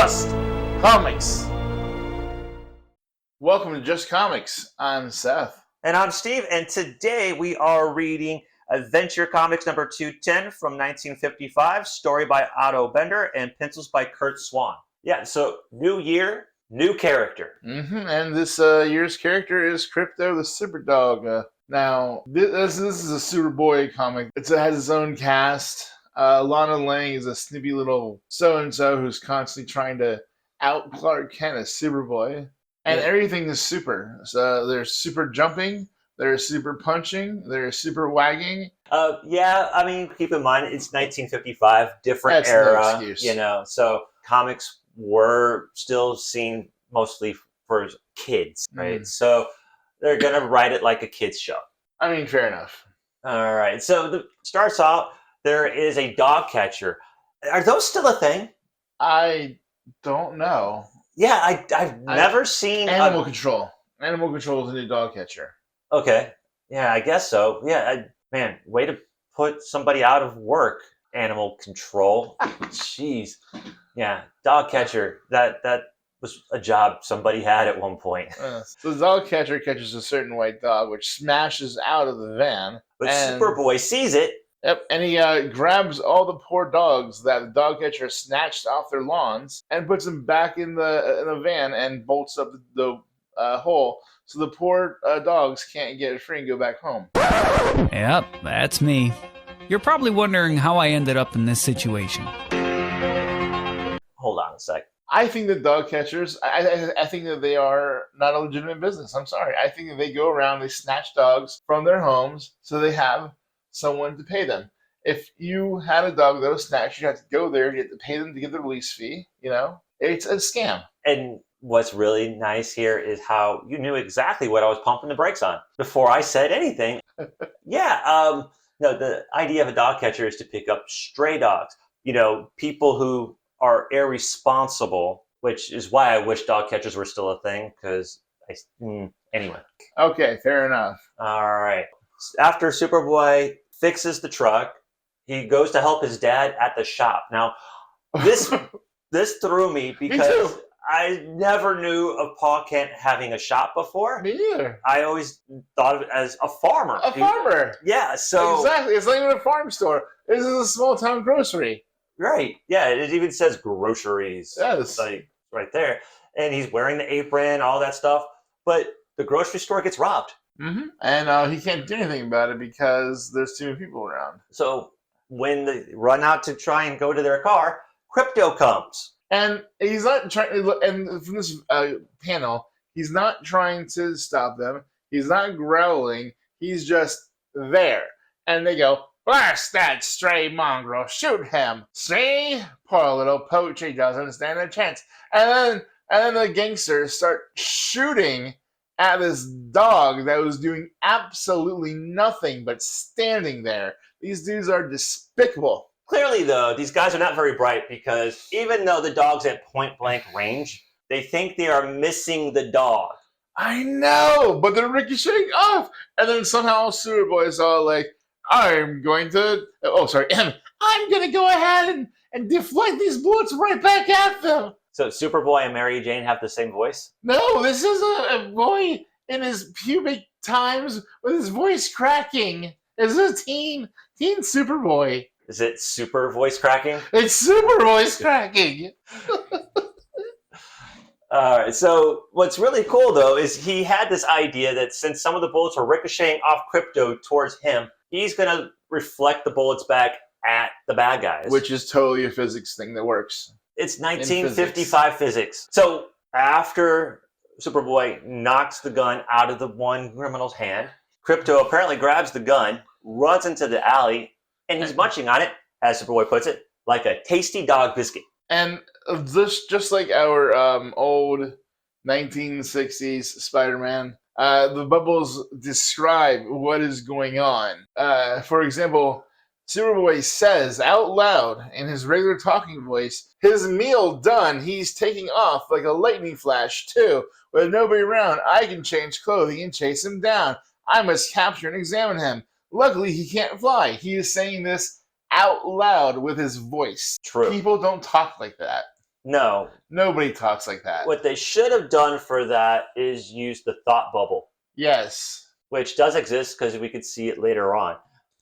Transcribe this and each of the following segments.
Just Comics. Welcome to Just Comics. I'm Seth. And I'm Steve, and today we are reading Adventure Comics number 210 from 1955, story by Otto Bender and pencils by Kurt Swan. Yeah, so new year, new character. And this year's character is Krypto the Superdog. Now, this is a Superboy comic. It has its own cast. Lana Lang is a snippy little so-and-so who's constantly trying to out Clark Kent as Superboy. And everything is super. So there's super jumping, there's super punching, there's super wagging. Yeah, I mean, keep in mind, it's 1955, different era, no so comics were still seen mostly for kids, right? So they're going to write it like a kid's show. I mean, fair enough. All right, so starts off, there is a dog catcher. Are those still a thing? I don't know. Yeah, I've never seen... Animal Control. Animal Control is a new dog catcher. Okay. Yeah, I guess so. Yeah, man, way to put somebody out of work, Animal Control. Jeez. Yeah, dog catcher. That was a job somebody had at one point. So the dog catcher catches a certain white dog, which smashes out of the van. But Superboy sees it. Yep, and he grabs all the poor dogs that the dog catcher snatched off their lawns and puts them back in the van and bolts up the hole so the poor dogs can't get free and go back home. Yep, that's me. You're probably wondering how I ended up in this situation. Hold on a sec. I think that dog catchers, I think that they are not a legitimate business. I'm sorry. I think that they go around, they snatch dogs from their homes so they have someone to pay them. If you had a dog that was snatched, you have to go there, you have to pay them to get the release fee. It's a scam. And what's really nice here is how you knew exactly what I was pumping the brakes on before I said anything. Yeah, no, the idea of a dog catcher is to pick up stray dogs. People who are irresponsible, which is why I wish dog catchers were still a thing, because anyway. Okay, fair enough. All right. After Superboy fixes the truck, he goes to help his dad at the shop. Now, this threw me because I never knew of Paul Kent having a shop before. Me either. I always thought of it as a farmer. A farmer. Yeah, so... Exactly. It's not even a farm store. This is a small-town grocery. Right. Yeah, it even says groceries. Yes. Like, right there. And he's wearing the apron, all that stuff. But the grocery store gets robbed. Mm-hmm. And he can't do anything about it because there's too many people around. So when they run out to try and go to their car, Krypto comes. And he's not trying. And from this panel, he's not trying to stop them. He's not growling. He's just there. And they go, "Blast that stray mongrel! Shoot him! See, poor little poacher doesn't stand a chance." And then the gangsters start shooting at this dog that was doing absolutely nothing but standing there. These dudes are despicable. Clearly, though, these guys are not very bright because even though the dog's at point-blank range, they think they are missing the dog. I know, but they're ricocheting off. And then somehow Superboy is all like, I'm going to go ahead and deflect these bullets right back at them. So Superboy and Mary Jane have the same voice? No, this is a boy in his pubic times with his voice cracking. It's a teen Superboy. Is it super voice cracking? It's super voice cracking. All right, so what's really cool, though, is he had this idea that since some of the bullets were ricocheting off Krypto towards him, he's going to reflect the bullets back at the bad guys. Which is totally a physics thing that works. It's 1955 physics. So after Superboy knocks the gun out of the one criminal's hand, Krypto apparently grabs the gun, runs into the alley, and he's munching on it, as Superboy puts it, like a tasty dog biscuit. And this, just like our old 1960s Spider-Man, the bubbles describe what is going on. For example, Superboy says out loud in his regular talking voice, his meal done, he's taking off like a lightning flash too. With nobody around, I can change clothing and chase him down. I must capture and examine him. Luckily, he can't fly. He is saying this out loud with his voice. True. People don't talk like that. No. Nobody talks like that. What they should have done for that is use the thought bubble, Yes. which does exist because we could see it later on.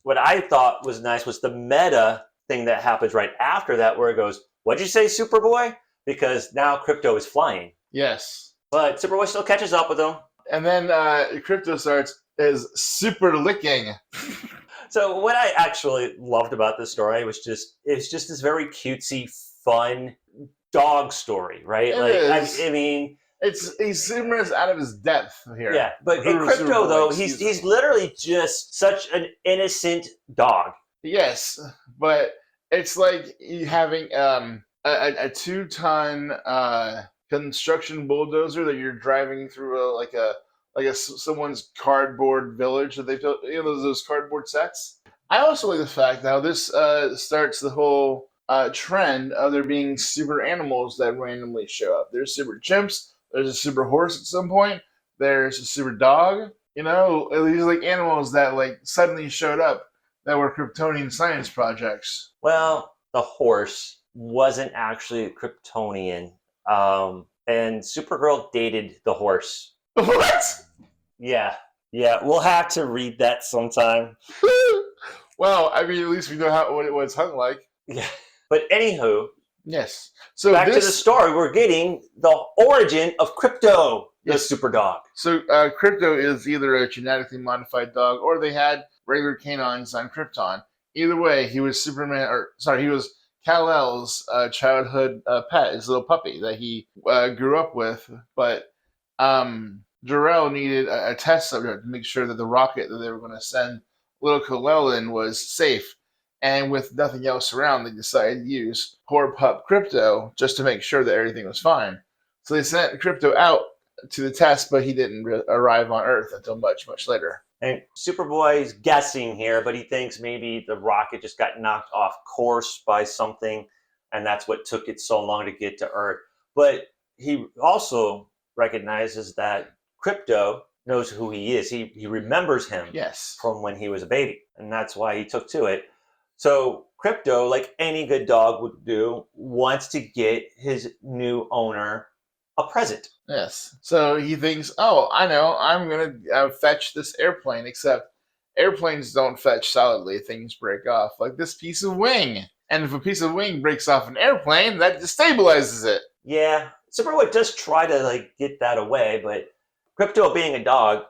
What I thought was nice was the meta thing that happens right after that, where it goes, "What'd you say, Superboy?" Because now Krypto is flying. Yes. But Superboy still catches up with him. And then Krypto starts his super licking. So what I actually loved about this story was just this very cutesy, fun dog story, right? It like is. I mean, He's humorous out of his depth here. yeah. But in Superboy, Krypto, though, excuse he's me. literally just such an innocent dog. Yes, but it's like you having a 2-ton construction bulldozer that you're driving through someone's cardboard village that they built. You know those cardboard sets. I also like the fact how this starts the whole trend of there being super animals that randomly show up. There's super chimps. There's a super horse at some point. There's a super dog. You know, these are like animals that like suddenly showed up that were Kryptonian science projects. Well, the horse wasn't actually Kryptonian, and Supergirl dated the horse. What? Yeah, we'll have to read that sometime. Well, I mean, at least we know what it's hung like. Yeah, but anywho, Yes. So back to the story. We're getting the origin of Krypto, the Yes. Superdog. So Krypto is either a genetically modified dog, or they had regular canines on Krypton. Either way, he was he was Kal-El's childhood pet, his little puppy that he grew up with. But Jor-El needed a test subject to make sure that the rocket that they were going to send little Kal-El in was safe. And with nothing else around, they decided to use poor pup Krypto just to make sure that everything was fine. So they sent Krypto out to the test, but he didn't arrive on Earth until much, much later. And Superboy's guessing here, but he thinks maybe the rocket just got knocked off course by something, and that's what took it so long to get to Earth. But he also recognizes that Krypto knows who he is. He remembers him Yes. from when he was a baby, and that's why he took to it. So Krypto, like any good dog would do, wants to get his new owner a present. Yes. So he thinks, oh, I know, I'm going to fetch this airplane, except airplanes don't fetch solidly. Things break off, like this piece of wing. And if a piece of wing breaks off an airplane, that destabilizes it. Yeah, Superboy does try to get that away, but Krypto, being a dog,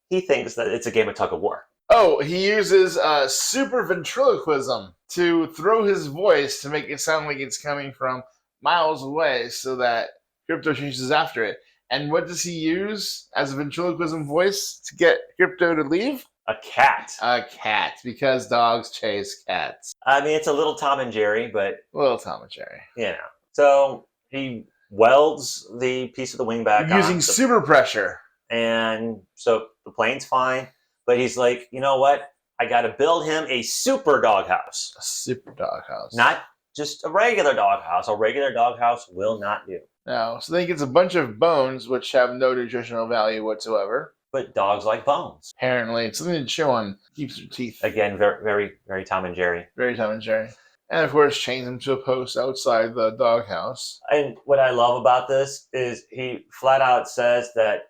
he thinks that it's a game of tug of war. Oh, he uses super ventriloquism to throw his voice to make it sound like it's coming from miles away so that Krypto chases after it. And what does he use as a ventriloquism voice to get Krypto to leave? A cat. A cat, because dogs chase cats. I mean, it's a little Tom and Jerry, but... Little Tom and Jerry. You know. So he welds the piece of the wing back using super pressure. And so the plane's fine. But he's like, you know what? I got to build him a super doghouse. A super doghouse. Not just a regular doghouse. A regular doghouse will not do. No. So then he gets a bunch of bones, which have no nutritional value whatsoever. But dogs like bones. Apparently. It's something to chew on. Keeps your teeth. Again, very, very, very Tom and Jerry. Very Tom and Jerry. And of course, chains him to a post outside the doghouse. And what I love about this is he flat out says that,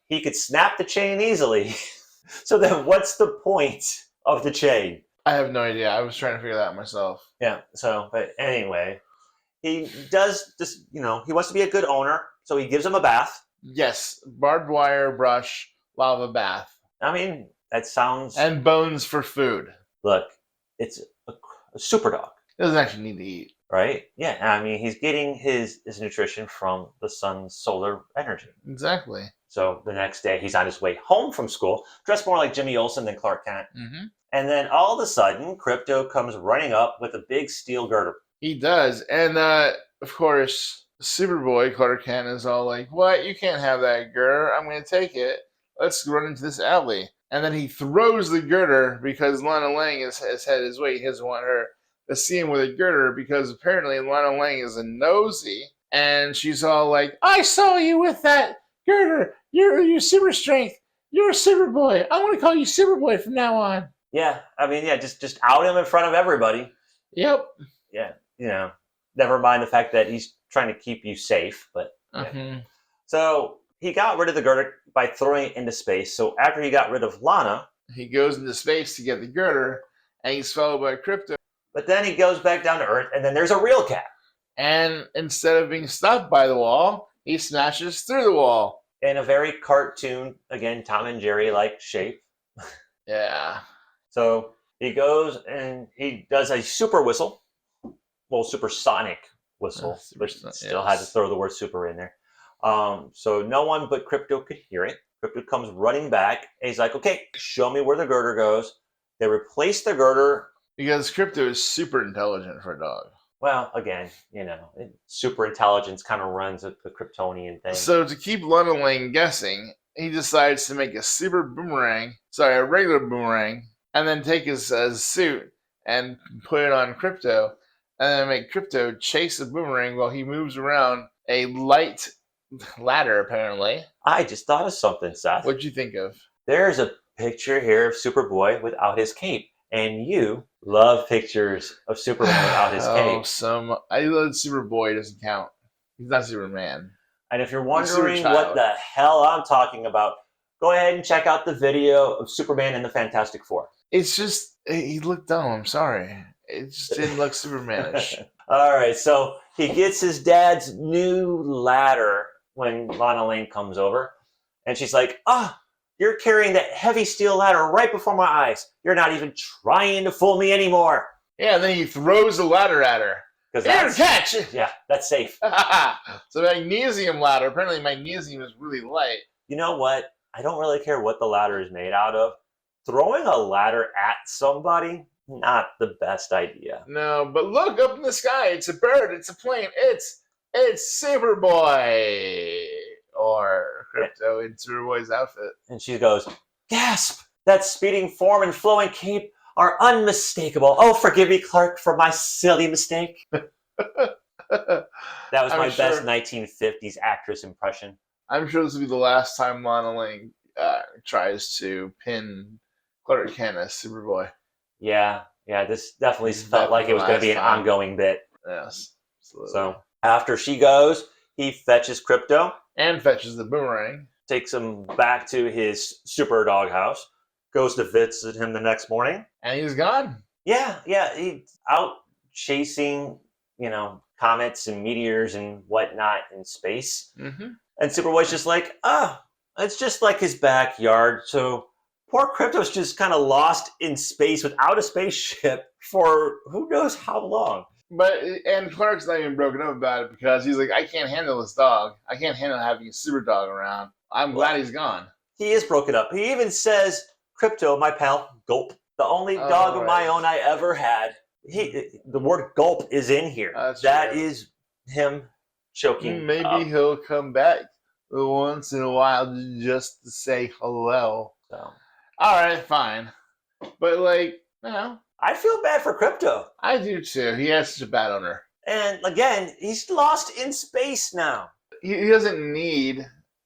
he could snap the chain easily. So then what's the point of the chain? I have no idea. I was trying to figure that out myself. Yeah, but anyway, he does this, he wants to be a good owner, so he gives him a bath. Yes, barbed wire brush, lava bath. I mean, that sounds... And bones for food. Look, it's a super dog. Doesn't actually need to eat. Right? Yeah, I mean, he's getting his nutrition from the sun's solar energy. Exactly. So the next day, he's on his way home from school, dressed more like Jimmy Olsen than Clark Kent. Mm-hmm. And then all of a sudden, Krypto comes running up with a big steel girder. He does. And, of course, Superboy, Clark Kent, is all like, what? You can't have that girder. I'm going to take it. Let's run into this alley. And then he throws the girder because Lana Lang has had his way. He doesn't want her to see him with a girder because apparently Lana Lang is a nosy. And she's all like, I saw you with that girder. You're super strength. You're a Superboy. I want to call you Superboy from now on. Yeah, I mean, just out him in front of everybody. Yep. Yeah, never mind the fact that he's trying to keep you safe. But Mm-hmm. so he got rid of the girder by throwing it into space. So after he got rid of Lana, He goes into space to get the girder, and he's followed by Krypto. but then he goes back down to Earth, and then there's a real cat. And instead of being stopped by the wall, he smashes through the wall. In a very cartoon, again, Tom and Jerry-like shape. Yeah. So he goes and he does a super whistle. Well, supersonic whistle. But still had to throw the word super in there. So no one but Krypto could hear it. Krypto comes running back. And he's like, okay, show me where the girder goes. They replace the girder. Because Krypto is super intelligent for a dog. Well, again, super intelligence kind of runs with the Kryptonian thing. So to keep Lana Lang guessing, he decides to make a regular boomerang, and then take his suit and put it on Krypto, and then make Krypto chase the boomerang while he moves around a light ladder, apparently. I just thought of something, Seth. What'd you think of? There's a picture here of Superboy without his cape. And you love pictures of Superman without his cape. I love Superboy, doesn't count. He's not Superman. And if you're wondering what the hell I'm talking about, go ahead and check out the video of Superman and the Fantastic Four. It's just, he looked dumb, I'm sorry. It just didn't look Supermanish. All right, so he gets his dad's new ladder when Lana Lang comes over. And she's like, you're carrying that heavy steel ladder right before my eyes. You're not even trying to fool me anymore. Yeah, and then he throws the ladder at her. Here, catch! Yeah, that's safe. So magnesium ladder. Apparently magnesium is really light. You know what? I don't really care what the ladder is made out of. Throwing a ladder at somebody, not the best idea. No, but look up in the sky. It's a bird. It's a plane. It's Superboy. Or Krypto in Superboy's outfit. And she goes, gasp! That speeding form and flowing cape are unmistakable. Oh, forgive me, Clark, for my silly mistake. That was my best 1950s actress impression. I'm sure this will be the last time Lana Lang tries to pin Clark Kent as Superboy. Yeah, this definitely felt like it was going to be an ongoing bit. Yes, absolutely. So after she goes, he fetches Krypto. And fetches the boomerang. Takes him back to his super dog house. Goes to visit him the next morning. And he's gone. Yeah. He's out chasing, comets and meteors and whatnot in space. Mm-hmm. And Superboy's just like, it's just like his backyard. So poor Krypto's just kind of lost in space without a spaceship for who knows how long. And Clark's not even broken up about it because he's like, I can't handle this dog. I can't handle having a super dog around. I'm glad he's gone. He is broken up. He even says, Krypto, my pal, gulp. The only dog of my own I ever had. The word gulp is in here. That is him choking. Maybe he'll come back once in a while just to say hello. So. All right, fine. But I feel bad for Krypto. I do too. He has such a bad owner. And again, he's lost in space now. He doesn't need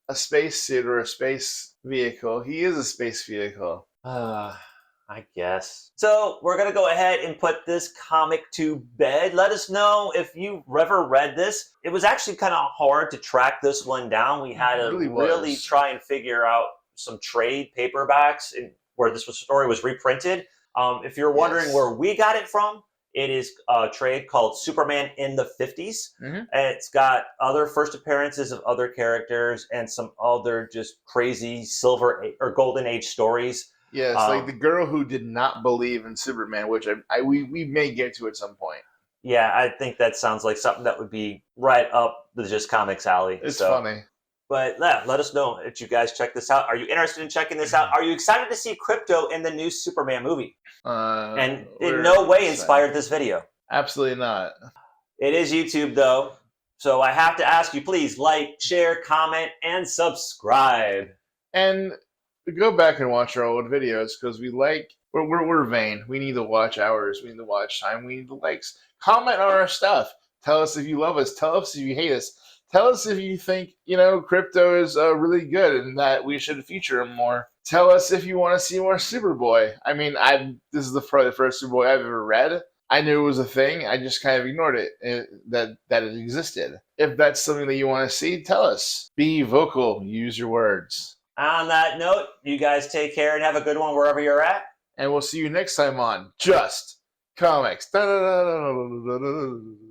a spacesuit or a space vehicle. He is a space vehicle. I guess. So we're going to go ahead and put this comic to bed. Let us know if you've ever read this. It was actually kind of hard to track this one down. We had to really try and figure out some trade paperbacks where this story was reprinted. If you're wondering where we got it from, it is a trade called Superman in the 50s. Mm-hmm. And it's got other first appearances of other characters and some other just crazy silver or golden age stories. Yes, like the girl who did not believe in Superman, which we may get to at some point. Yeah, I think that sounds like something that would be right up the Just Comics alley. It's funny. But let us know if you guys check this out. Are you interested in checking this out? Are you excited to see Krypto in the new Superman movie? And in no way inspired this video. Absolutely not. It is YouTube, though. So I have to ask you, please like, share, comment, and subscribe. And go back and watch our old videos because we're vain. We need to watch hours. We need to watch time. We need the likes. Comment on our stuff. Tell us if you love us. Tell us if you hate us. Tell us if you think, Krypto is really good and that we should feature him more. Tell us if you want to see more Superboy. I mean, this is probably the first Superboy I've ever read. I knew it was a thing. I just kind of ignored it, that it existed. If that's something that you want to see, tell us. Be vocal. Use your words. On that note, you guys take care and have a good one wherever you're at. And we'll see you next time on Just Comics. Da-da-da-da-da-da-da-da.